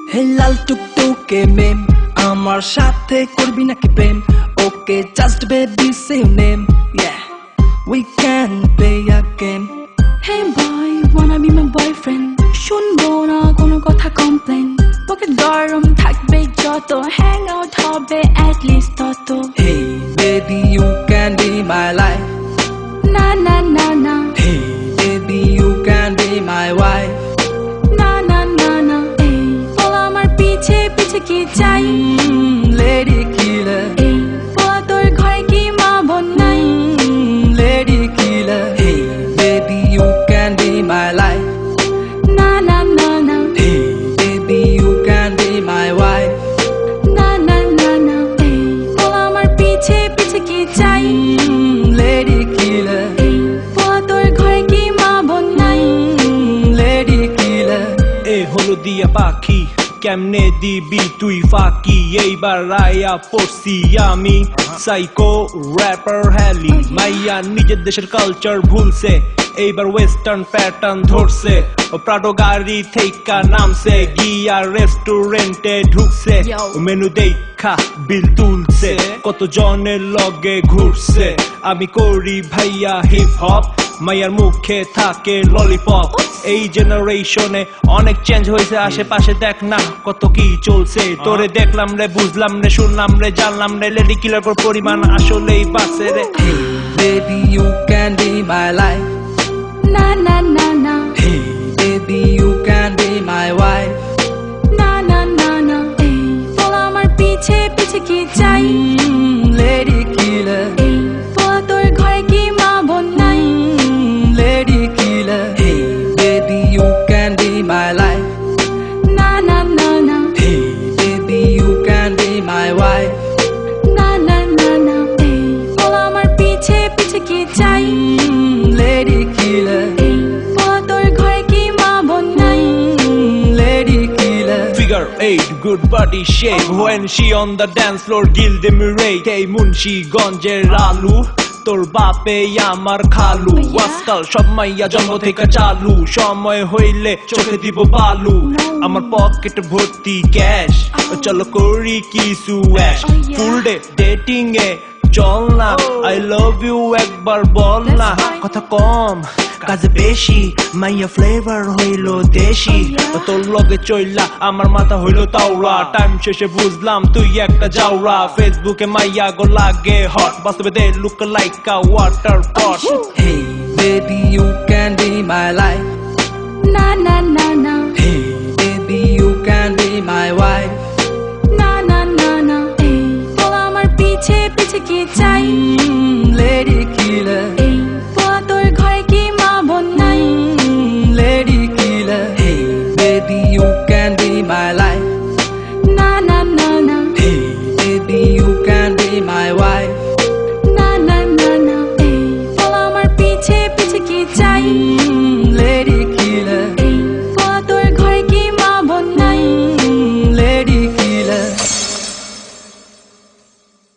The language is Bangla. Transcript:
হে লাল টুকটুকে মেম আমার সাথে করবি নাকি প্রেম okay just baby say name yeah we can play a game Hey boy, wanna be my boyfriend? শুনবো না কোনো কথা কমপ্লেন পকেট গরম থাকবে যত হ্যাং আউট হবে at least তত Hey baby you can be my life না না না না Hey baby you can be my wife না না না না এই বল আমার পিছে পিছে কি চাই Lady killer এই বল তোর ঘরে কি মা বোন নাই Lady killer Hey baby you can be my life না না না না Hey baby you can be my wife না না না না এই বল আমার পিছে পিছে কি চাই Lady killer এই বল তোর ঘরে কি মা বোন নাই Lady killer এ হলো দিয়া পাখি কেমনে দিবি তুই ফাঁকি এইবার রায়া পড়ছি আমি সাইকো র্যাপার হ্যালি মাইয়া নিজের দেশের কালচার ভুলছে এইবার ওয়েস্টার্ন প্যাটার্ন ধরছে প্রাডো গাড়ি থেকে নামছে গিয়া রেস্টুরেন্টে ঢুকছে মেনু দেখা বিল তুলছে কত জনের লগে ঘুরছে আমি করি ভাইয়া হিপ হপ মাইয়ার মুখে থাকে ললিপপ এই জেনারেশনে অনেক চেঞ্জ হয়েছে আশেপাশে দেখ না কত কি চলছে তোরে দেখলাম রে বুঝলাম রে শুনলাম রে জানলাম রে লেডি কিলার পরিমাণ আসলেই বাসে রে Hey baby you can be my life না না না না Hey baby you can be my wife না না না না এই বল আমার পিছে পিছে কি চাই Lady killer এই বল তোর ঘরে কি মা বোন নাই Lady killer Hey baby you can be my life না না না না Hey baby you can be my wife না না না না এই বল আমার পিছে পিছে কি চাই Lady killer এই বল তোর ঘরে কি মা বোন নাই Lady killer Figure 8 good body shape when she on the dance floor gilde mirate এই মুন্সি গঞ্জের আলু তোর বাপে আমার খালু ওয়াস্তাল সব মাইয়া জন্ম থেকে চালু সময় হইলে চোখে দিব বালু আমার পকেট ভর্তি ক্যাশ চলো করি কিছু অ্যাশ ফুল ডে ডেটিং এ চল না আই লাভ ইউ একবার বল না কথা কম কাজে বেশি মাইয়া ফ্লেভার হইলো দেশি তোর লগে চইলা আমার মাথা হইলো তাওরা টাইম শেষে বুঝলাম তুই একটা জাউরা ফেসবুকে মাইয়া গো লাগে হট বাস্তবে they look like a water pot Hey baby you can be my life না না না না